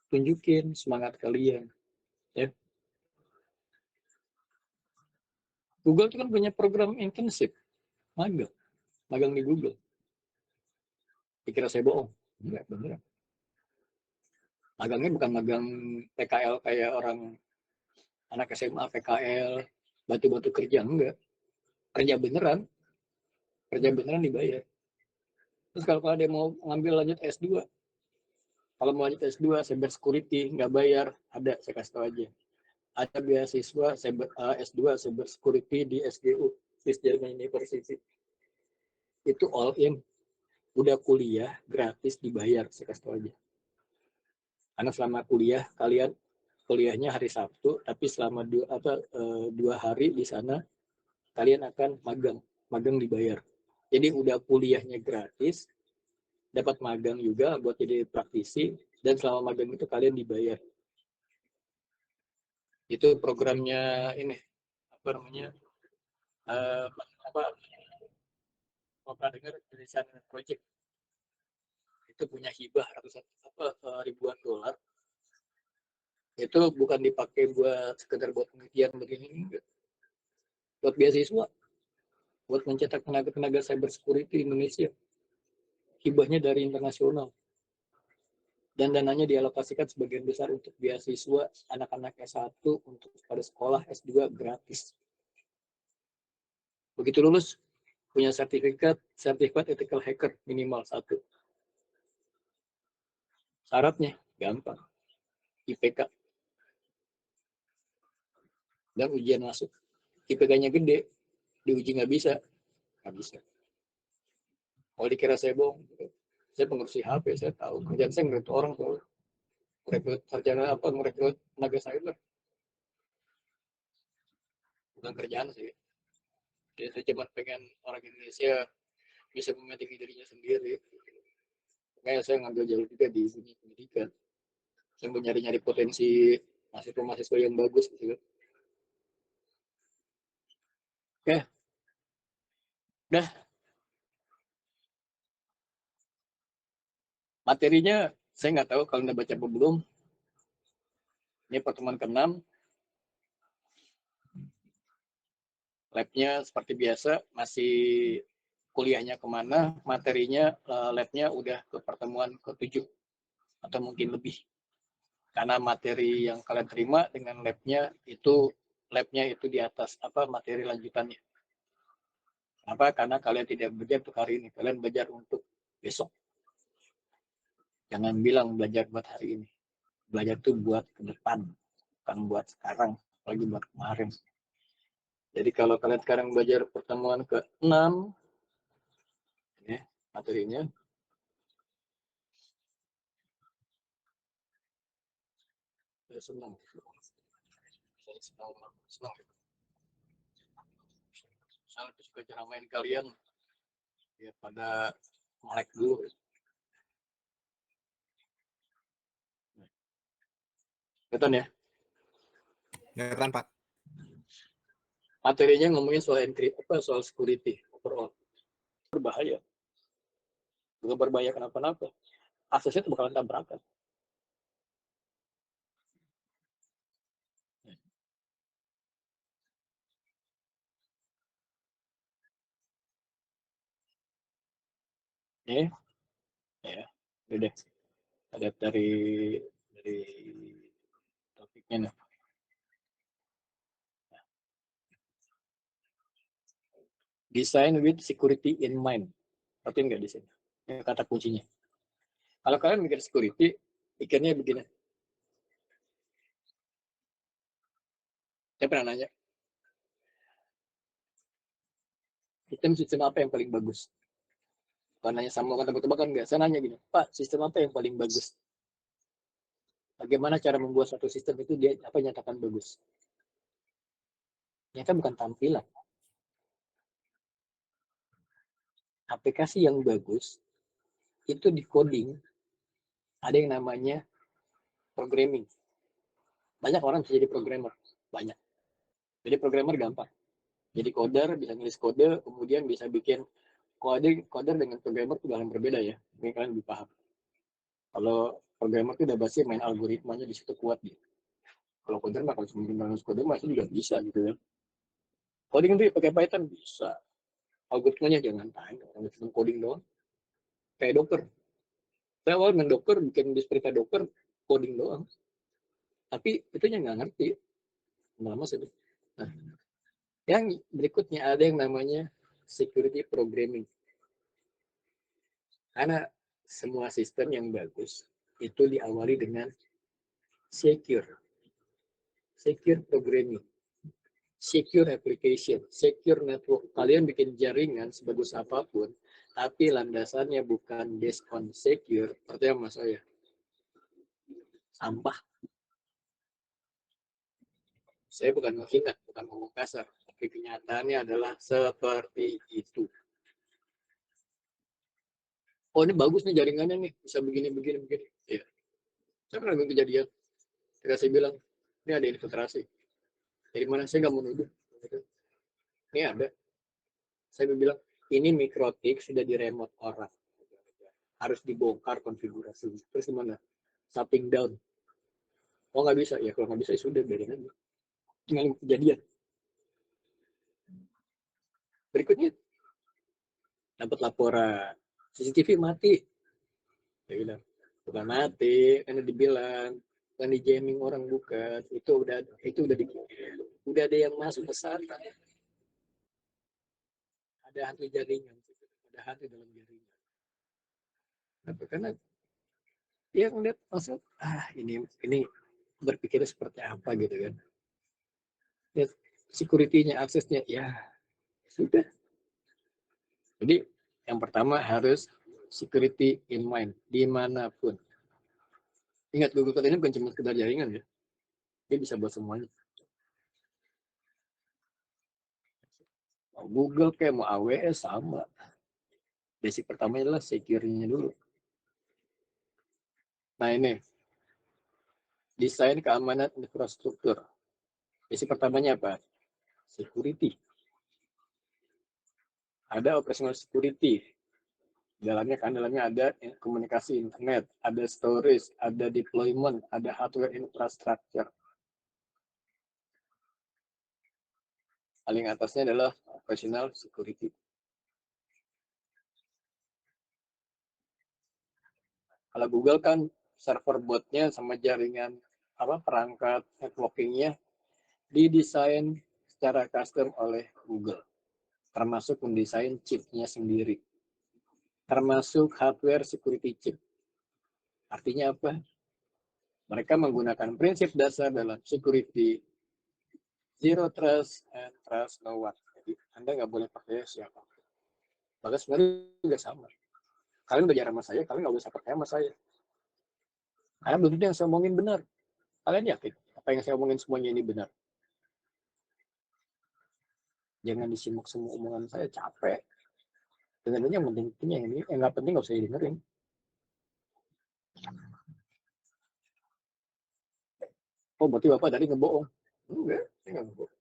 tunjukin semangat kalian. Ya. Google itu kan punya program internship, magang di Google. Dikira saya bohong? Enggak, beneran. Magangnya bukan magang PKL kayak orang anak SMA PKL, batu-batu kerja, enggak. Kerja beneran dibayar. Terus kalau dia mau ngambil lanjut S2, kalau mau lanjut S2 cyber security nggak bayar, ada, saya kasih tahu aja. Ada beasiswa S2 cyber security di SGU, Swiss German University. Itu all in, udah kuliah gratis dibayar, saya kasih tahu aja. Karena selama kuliah kalian kuliahnya hari Sabtu, tapi selama 2 hari di sana kalian akan magang dibayar. Jadi udah kuliahnya gratis, dapat magang juga buat jadi praktisi, dan selama magang itu kalian dibayar. Itu programnya ini apa namanya? Apa dengar tulisan project itu punya hibah ribuan dolar. Itu bukan dipakai buat sekedar buat penelitian begini, enggak. Buat beasiswa, buat mencetak tenaga-tenaga cyber security Indonesia. Hibahnya dari internasional. Dan dananya dialokasikan sebagian besar untuk beasiswa anak-anak S1 untuk pada sekolah S2 gratis. Begitu lulus, punya sertifikat ethical hacker minimal 1. Syaratnya gampang, IPK. Dan ujian masuk. IPK-nya gede, diuji nggak bisa. Kalau dikira saya bohong, saya pengurus HP, saya tahu. Kerjaan saya ngerekrut orang, tuh. Merekrut sarjana merekrut tenaga cyber. Bukan kerjaan sih. Jadi saya cuma pengen orang Indonesia bisa memetik dirinya sendiri. Makanya saya ngambil jalur juga di dunia pendidikan. Saya mau nyari-nyari potensi mahasiswa yang bagus gitu. Oke, udah. Materinya saya nggak tahu kalau udah baca apa belum. Ini pertemuan ke-6. Labnya seperti biasa, masih kuliahnya kemana, materinya labnya udah ke pertemuan ke-7 atau mungkin lebih. Karena materi yang kalian terima dengan labnya itu di atas materi lanjutannya. Kenapa? Karena kalian tidak belajar untuk hari ini, kalian belajar untuk besok. Jangan bilang belajar buat hari ini. Belajar itu buat ke depan, bukan buat sekarang, apalagi buat kemarin. Jadi kalau kalian sekarang belajar pertemuan ke-6, ini materinya. Saya senang. Saya lebih suka cara main kalian ya pada melek dulu. Kelihatan ya? Kelihatan, Pak. Materinya ngomongin soal security overall. Berbahaya. Bukan berbahaya kenapa-napa. Aksesnya itu bakalan tabrakan. Ya, udah deh. Ada dari topiknya nih. Design with security in mind. Tapi nggak di sini. Ini kata kuncinya. Kalau kalian mikir security, pikirnya begini. Saya pernah nanya, sistem apa yang paling bagus? Bukan nanya sama orang tebak-tebakan nggak. Saya nanya gini, Pak, sistem apa yang paling bagus? Bagaimana cara membuat satu sistem itu dia nyatakan bagus? Ternyata bukan tampilan. Aplikasi yang bagus itu di coding ada yang namanya programming. Banyak orang bisa jadi programmer, banyak. Jadi programmer gampang. Jadi coder, bisa nulis kode, kemudian bisa bikin coder dengan programmer itu hal yang berbeda ya. Mungkin kalian lebih paham. Kalau Programmer itu udah pasti main algoritmanya di situ kuat dia. Kalau coder mah kalau cuma nulis kode mah itu juga bisa gitu ya. Coding itu pakai Python bisa. Algoritmanya jangan tanya, cuma coding doang. Kayak Docker. Saya awal main Docker, bikin disperita Docker, coding doang. Tapi itunya nggak ngerti. Lama sih. Nah, yang berikutnya ada yang namanya security programming. Karena semua sistem yang bagus itu diawali dengan secure programming, secure application, secure network. Kalian bikin jaringan sebagus apapun, tapi landasannya bukan based on secure, percaya sama saya, sampah. Saya bukan menghina, bukan ngomong kasar, tapi kenyataannya adalah seperti itu. Oh ini bagus nih jaringannya nih, bisa begini. Ya, saya pernah kejadian. Ketika saya bilang, ini ada infiltrasi. Dari mana saya nggak mau nuduh. Ini ada. Saya bilang, ini mikrotik sudah di remote orang. Harus dibongkar konfigurasi. Terus gimana? Shutting down. Oh nggak bisa. Ya kalau nggak bisa ya sudah, biarin aja. Tinggal kejadian. Berikutnya, dapat laporan. CCTV mati. Saya bilang, bukan mati. Karena dibilang, bukan di jamming orang, bukan. Itu udah udah ada yang masuk ke sana. Ada hantu jaringan. Ada hantu dalam jaringan. Tapi karena dia ngeliat maksud, ini berpikir seperti apa gitu kan. Ya, security-nya, aksesnya, ya sudah. Jadi yang pertama harus security in mind, dimanapun. Ingat, Google Cloud ini bukan cuma sekedar jaringan ya. Dia bisa buat semuanya. Mau Google kayak mau AWS sama. Basic pertama adalah security-nya dulu. Nah ini, desain keamanan infrastruktur. Basic pertamanya apa? Security. Ada operational security. Dalamnya ada komunikasi internet, ada storage, ada deployment, ada hardware infrastructure. Paling atasnya adalah operational security. Kalau Google kan server botnya sama jaringan perangkat networkingnya didesain secara custom oleh Google, termasuk mendesain chipnya sendiri, termasuk hardware security chip. Artinya apa? Mereka menggunakan prinsip dasar dalam security, zero trust and trust no one. Jadi Anda nggak boleh percaya siapa. Bahkan sebenarnya juga sama. Kalian belajar sama saya, kalian nggak usah percaya sama saya. Kalian belum tentu yang saya omongin benar. Kalian yakin apa yang saya omongin semuanya ini benar? Jangan disimak semua omongan saya, capek. Dengerin yang penting ini, yang nggak penting nggak usah dengerin. Oh berarti Bapak tadi ngebohong. Enggak, saya nggak ngebohong.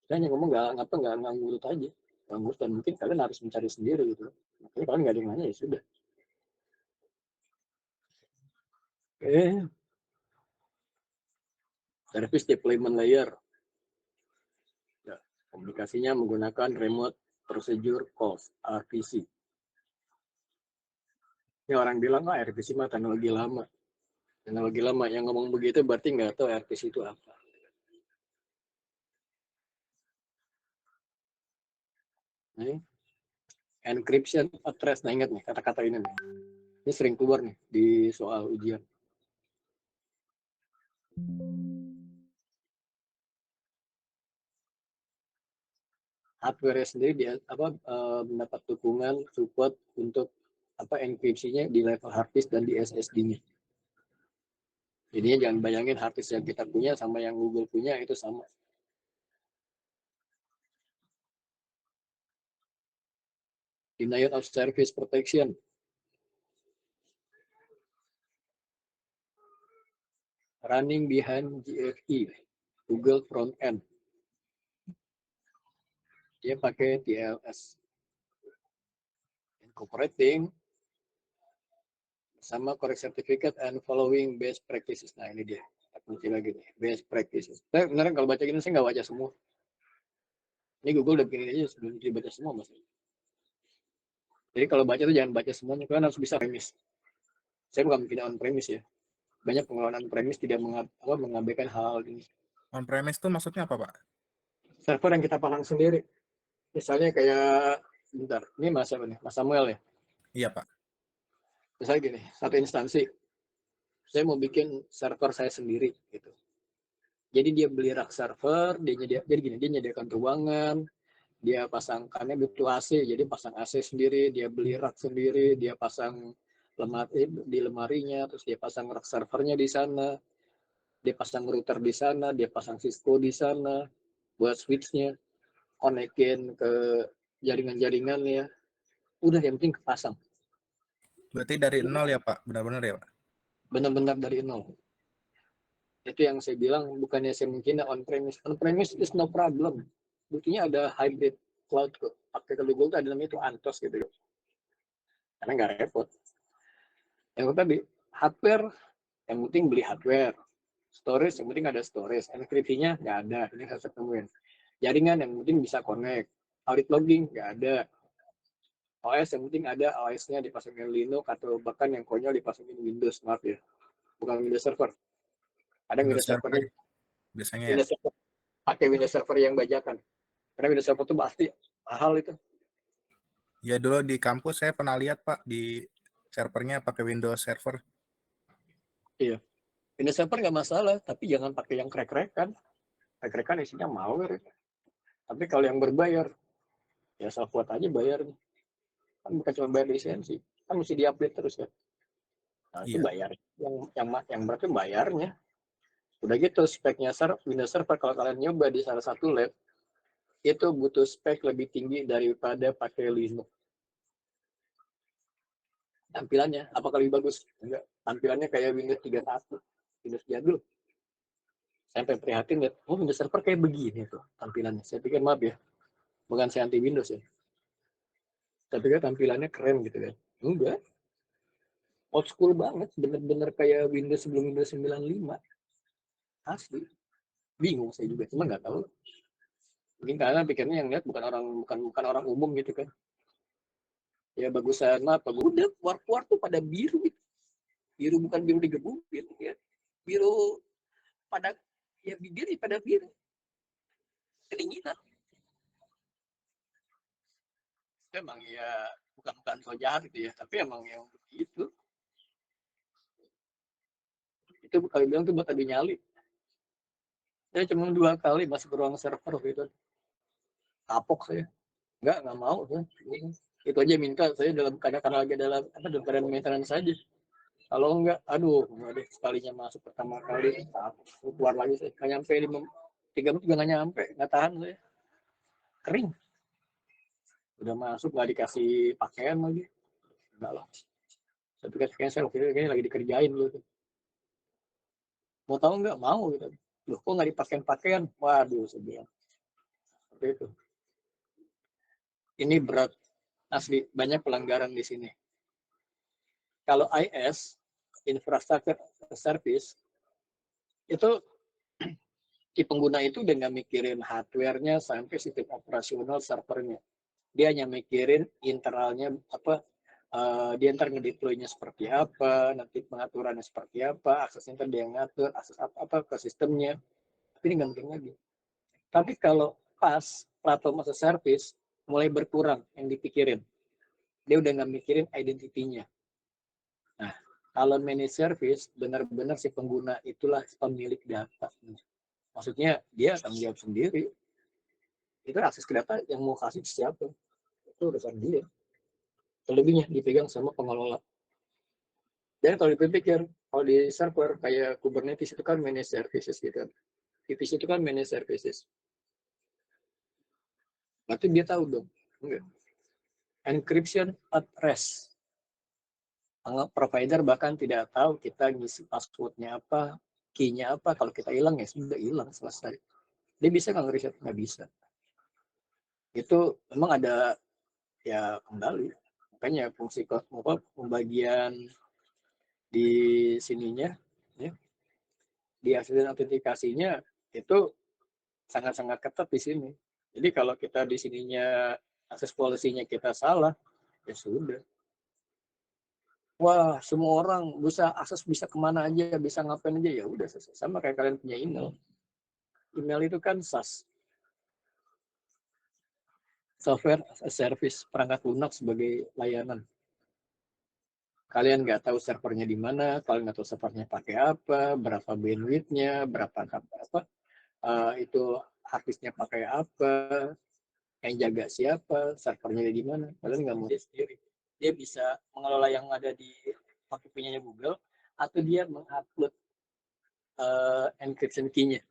Saya hanya ngomong nggak ngurut aja. Nggak ngurut, dan mungkin kalian harus mencari sendiri gitu. Makanya kalian nggak ada yang nanya, ya sudah. Service deployment layer. Ya, komunikasinya menggunakan remote procedure calls, RPC. Ini orang bilang, RPC mah teknologi lama. Teknologi lama, yang ngomong begitu berarti nggak tahu RPC itu apa. Nah, encryption address, nah ingat nih kata-kata ini nih. Ini sering keluar nih di soal ujian. Hardware sendiri dia mendapat dukungan support untuk enkripsinya di level hard disk dan di SSD-nya. Jadinya jangan bayangin hard disk yang kita punya sama yang Google punya itu sama. Denial of service protection. Running behind GFE, Google Front End. Dia pakai TLS. Incorporating sama correct certificate and following best practices. Nah ini dia kunci lagi nih, best practices. Saya beneran kalau baca gini saya nggak baca semua. Ini Google udah bikin aja sebelum dibaca semua mas. Jadi kalau baca tuh jangan baca semuanya, kalian harus bisa premis. Saya bukan bikin on premis ya. Banyak pengelolaan premis tidak mengabaikan hal ini. On premise tuh maksudnya apa, Pak? Server yang kita pasang sendiri. Misalnya kayak, bentar, ini Mas apa nih? Mas Samuel ya. Iya, Pak. Misalnya gini, satu instansi, saya mau bikin server saya sendiri gitu. Jadi dia beli rak server, jadi gini, dia nyediakan ruangan, dia pasangkannya butuh AC, jadi pasang AC sendiri, dia beli rak sendiri, dia pasang lemari di lemarinya, terus dia pasang rak servernya di sana, dia pasang router di sana, dia pasang Cisco di sana, buat switchnya, konekin ke jaringan-jaringannya, udah yang penting kepasang. Berarti dari nol ya, Pak? Benar-benar ya, Pak? Benar-benar dari nol. Itu yang saya bilang, bukannya saya menghina on-premise. On-premise is no problem. Buktinya ada hybrid cloud kok. Pakai ke Google itu ada namanya itu Antos gitu. Karena nggak repot. Yang tadi, hardware, yang penting beli hardware. Storage, yang penting ada storage. Encryption-nya nggak ada. Ini harus ketemuin. Jaringan yang penting bisa connect. Audit logging nggak ada. OS yang penting ada OS-nya dipasangin Linux atau bahkan yang konyol dipasangin Windows, maaf ya. Bukan Windows Server. Ada Windows Windows Server Servernya. biasanya ya. Windows Server. Pakai Windows Server yang bajakan. Karena Windows Server itu pasti mahal itu. Ya dulu di kampus saya pernah lihat, Pak, di servernya pakai Windows Server. Iya. Windows Server nggak masalah, tapi jangan pakai yang crack-crackan. Crack-crackan isinya malware. Tapi kalau yang berbayar, ya asal kuat aja bayarnya. Kan bukan cuma bayar lisensi, kan mesti diupdate terus ya. Nah, itu Iya. bayar. Yang berarti bayarnya. Udah gitu speknya Windows Server kalau kalian nyoba di salah satu lab, itu butuh spek lebih tinggi daripada pakai Linux. Tampilannya apakah lebih bagus? Enggak. Tampilannya kayak Windows 31, Windows jadul. Saya sampai prihatin lihat, oh Windows Server kayak begini tuh tampilannya. Saya pikir maaf ya, bukan saya anti Windows ya. Saya pikir tampilannya keren gitu kan. Enggak, old school banget, bener-bener kayak Windows sebelum Windows 95. Asli. Bingung saya juga, cuma nggak tahu. Mungkin karena pikirnya yang lihat bukan orang umum gitu kan. Ya bagusan apa? Udah keluar tuh pada biru. Biru bukan biru digebukin ya. Biru pada ya bibir pada biru. Kedinginan. Emang ya bukan so jahat gitu ya, tapi emang yang begitu. Itu kali bilang tuh buat adu nyali. Saya cuma 2 kali masuk ke ruang server gitu. Kapok saya. Nggak mau. Itu aja minta saya dalam keadaan lagi dalam keadaan maintenance saja. Kalau enggak, aduh, deh sekalinya masuk pertama kali, keluar lagi saya nggak nyampe 3 menit juga nggak nyampe, nggak tahan saya, kering. Udah masuk nggak dikasih pakaian lagi, enggak lah. Saya pikir kayaknya saya kayaknya lagi dikerjain gitu. Mau tahu nggak? Mau gitu. Loh, kok nggak dipakein pakaian? Waduh, saya bilang. Seperti itu. Ini berat asli, banyak pelanggaran di sini. Kalau IS, infrastructure service, itu si pengguna itu udah nggak mikirin hardware-nya sampai sistem operasional servernya. Dia hanya mikirin internalnya apa, dia ntar ngedeploy-nya seperti apa, nanti pengaturannya seperti apa, aksesnya ntar dia ngatur, akses apa ke sistemnya. Tapi ini nggak mikirin lagi. Tapi kalau pas platform as a service mulai berkurang yang dipikirin, dia udah nggak mikirin identitinya. Nah, kalau managed service benar-benar si pengguna itulah pemilik data. Maksudnya dia tanggung jawab sendiri. Itu akses ke data yang mau kasih siapa? Itu urusan dia. Selebihnya dipegang sama pengelola. Dan kalau dipikir, kalau di server kayak Kubernetes itu kan managed services gitu. VPC itu kan managed services. Berarti dia tahu dong. Enggak. Encryption at rest. Provider bahkan tidak tahu kita ngisi passwordnya apa, key-nya apa. Kalau kita hilang ya sudah hilang, selesai. Dia bisa nggak ngeriset? Nggak bisa. Itu memang ada ya kembali. Makanya fungsi pembagian di sininya, ya, di hasil autentikasinya itu sangat-sangat ketat di sini. Jadi kalau kita di sininya akses polisinya kita salah, ya sudah. Wah, semua orang bisa akses, bisa kemana aja, bisa ngapain aja, ya udah selesai. Sama kayak kalian punya email. Email itu kan SaaS, software as a service, perangkat lunak sebagai layanan. Kalian nggak tahu servernya di mana, kalian nggak tahu servernya pakai apa, berapa bandwidth-nya, berapa apa, itu harddisknya pakai apa, yang jaga siapa, servernya di mana. Kalian nggak mau dia sendiri. Dia bisa mengelola yang ada di pakai punyanya Google, atau dia mengupload encryption key-nya.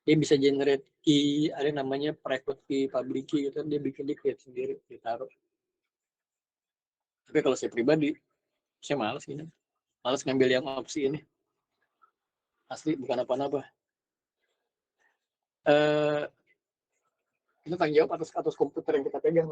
Dia bisa generate key, ada namanya private key, public key, gitu. Dia bikin, dia create sendiri, ditaruh. Tapi kalau saya pribadi, saya malas ini. Malas ngambil yang opsi ini. Asli, bukan apa-apa. Kita tanggung jawab atas komputer yang kita pegang.